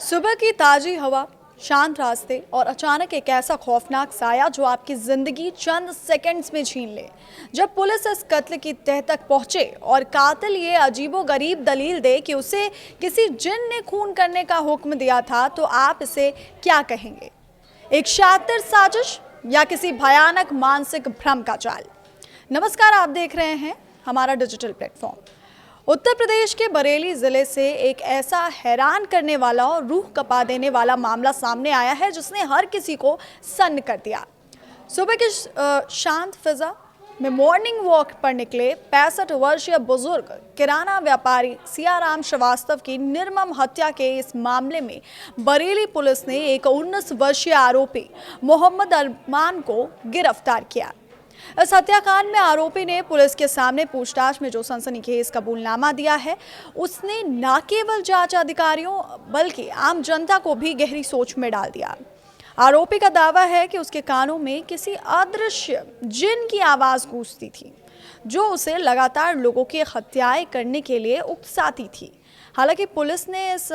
सुबह की ताजी हवा, शांत रास्ते और अचानक एक ऐसा खौफनाक साया जो आपकी जिंदगी चंद सेकंड्स में छीन ले। जब पुलिस इस कत्ल की तह तक पहुंचे और कातिल ये अजीबोगरीब दलील दे कि उसे किसी जिन ने खून करने का हुक्म दिया था, तो आप इसे क्या कहेंगे? एक शातिर साजिश या किसी भयानक मानसिक भ्रम का जाल? नमस्कार, आप देख रहे हैं हमारा डिजिटल प्लेटफॉर्म। उत्तर प्रदेश के बरेली जिले से एक ऐसा हैरान करने वाला और रूह कपा देने वाला मामला सामने आया है जिसने हर किसी को सन्न कर दिया। सुबह की शांत फिजा में मॉर्निंग वॉक पर निकले 65 वर्षीय बुजुर्ग किराना व्यापारी सियाराम श्रीवास्तव की निर्मम हत्या के इस मामले में बरेली पुलिस ने एक 19 वर्षीय आरोपी मोहम्मद अरमान को गिरफ्तार किया। इस हत्याकांड में आरोपी ने पुलिस के सामने पूछताछ में जो सनसनीखेज कबूलनामा दिया है, उसने न केवल जांच अधिकारियों बल्कि आम जनता को भी गहरी सोच में डाल दिया। आरोपी का दावा है कि उसके कानों में किसी अदृश्य जिन की आवाज गूंजती थी, जो उसे लगातार लोगों की हत्याएं करने के लिए उकसाती थी। हालांकि पुलिस ने इस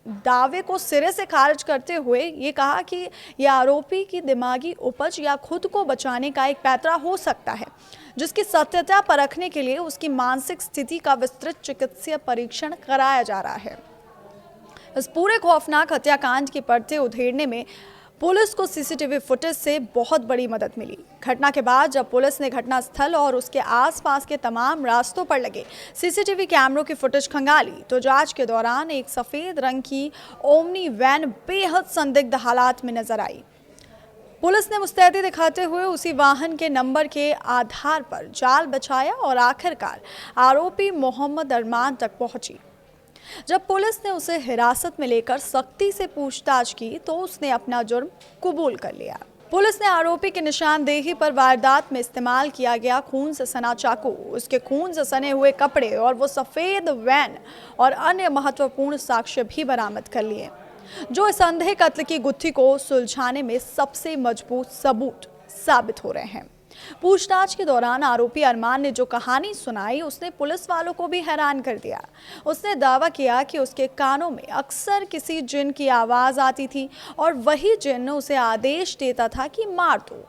दावे को सिरे से खारिज करते हुए ये कहा कि यह आरोपी की दिमागी उपज या खुद को बचाने का एक पैंतरा हो सकता है, जिसकी सत्यता परखने के लिए उसकी मानसिक स्थिति का विस्तृत चिकित्सीय परीक्षण कराया जा रहा है। इस पूरे खौफनाक हत्याकांड की परतें उधेड़ने में पुलिस को सीसीटीवी फुटेज से बहुत बड़ी मदद मिली। घटना के बाद जब पुलिस ने घटनास्थल और उसके आसपास के तमाम रास्तों पर लगे सीसीटीवी कैमरों की फुटेज खंगाली, तो जांच के दौरान एक सफेद रंग की ओमनी वैन बेहद संदिग्ध हालात में नजर आई। पुलिस ने मुस्तैदी दिखाते हुए उसी वाहन के नंबर के आधार पर जाल बिछाया और आखिरकार आरोपी मोहम्मद अरमान तक पहुंची। जब पुलिस ने उसे हिरासत में लेकर सख्ती से पूछताछ की, तो उसने अपना जुर्म कबूल कर लिया। पुलिस ने आरोपी की निशानदेही पर वारदात में इस्तेमाल किया गया खून से सना चाकू, उसके खून से सने हुए कपड़े और वो सफेद वैन और अन्य महत्वपूर्ण साक्ष्य भी बरामद कर लिए, जो इस अंधे कत्ल की गुत्थी को सुलझाने में सबसे मजबूत सबूत साबित हो रहे हैं। पूछताछ के दौरान आरोपी अरमान ने जो कहानी सुनाई, उसने पुलिस वालों को भी हैरान कर दिया। उसने दावा किया कि उसके कानों में अक्सर किसी जिन की आवाज आती थी और वही जिन उसे आदेश देता था कि मार दो।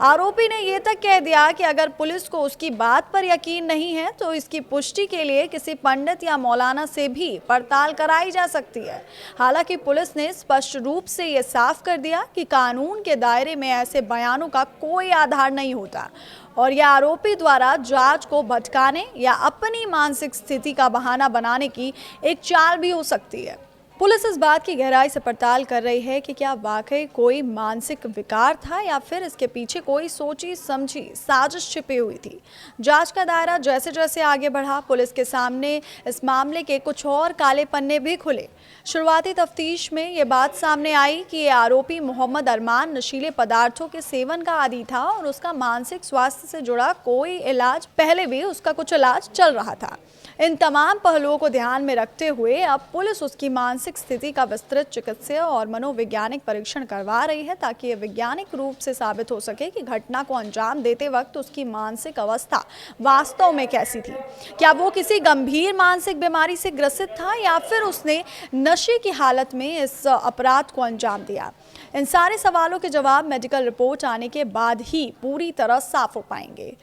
आरोपी ने यह तक कह दिया कि अगर पुलिस को उसकी बात पर यकीन नहीं है, तो इसकी पुष्टि के लिए किसी पंडित या मौलाना से भी पड़ताल कराई जा सकती है। हालांकि पुलिस ने स्पष्ट रूप से यह साफ कर दिया कि कानून के दायरे में ऐसे बयानों का कोई आधार नहीं होता और यह आरोपी द्वारा जांच को भटकाने या अपनी मानसिक स्थिति का बहाना बनाने की एक चाल भी हो सकती है। पुलिस इस बात की गहराई से पड़ताल कर रही है कि क्या वाकई कोई मानसिक विकार था या फिर इसके पीछे कोई सोची समझी साजिश छिपी हुई थी। जांच का दायरा जैसे जैसे आगे बढ़ा, पुलिस के सामने इस मामले के कुछ और काले पन्ने भी खुले। शुरुआती तफ्तीश में ये बात सामने आई कि ये आरोपी मोहम्मद अरमान नशीले पदार्थों के सेवन का आदी था और उसका मानसिक स्वास्थ्य से जुड़ा कोई इलाज, पहले भी उसका कुछ इलाज चल रहा था। इन तमाम पहलुओं को ध्यान में रखते हुए अब पुलिस उसकी मानसिक स्थिति का विस्तृत चिकित्सीय और मनोवैज्ञानिक परीक्षण करवा रही है, ताकि ये वैज्ञानिक रूप से साबित हो सके कि घटना को अंजाम देते वक्त उसकी मानसिक अवस्था वास्तव में कैसी थी। क्या वो किसी गंभीर मानसिक बीमारी से ग्रसित था या फिर उसने नशे की हालत में इस अपराध को अंजाम दिया? इन सारे सवालों के जवाब मेडिकल रिपोर्ट आने के बाद ही पूरी तरह साफ हो पाएंगे।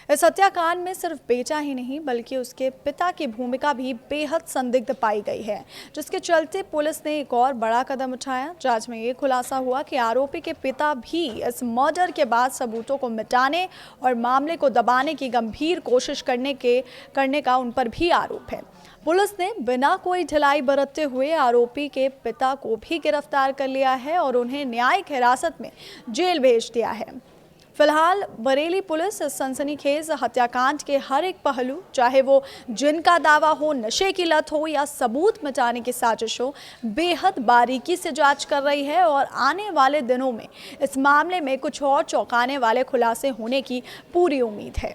इस हत्याकांड में सिर्फ बेटा ही नहीं बल्कि उसके पिता की भूमिका भी बेहद संदिग्ध पाई गई है, जिसके चलते पुलिस ने एक और बड़ा कदम उठाया। जांच में ये खुलासा हुआ कि आरोपी के पिता भी इस मर्डर के बाद सबूतों को मिटाने और मामले को दबाने की गंभीर कोशिश करने का उन पर भी आरोप है। पुलिस ने बिना कोई ढिलाई बरतते हुए आरोपी के पिता को भी गिरफ्तार कर लिया है और उन्हें न्यायिक हिरासत में जेल भेज दिया है। फिलहाल बरेली पुलिस इस सनसनीखेज हत्याकांड के हर एक पहलू, चाहे वो जिन का दावा हो, नशे की लत हो या सबूत मिटाने की साजिश हो, बेहद बारीकी से जांच कर रही है और आने वाले दिनों में इस मामले में कुछ और चौंकाने वाले खुलासे होने की पूरी उम्मीद है।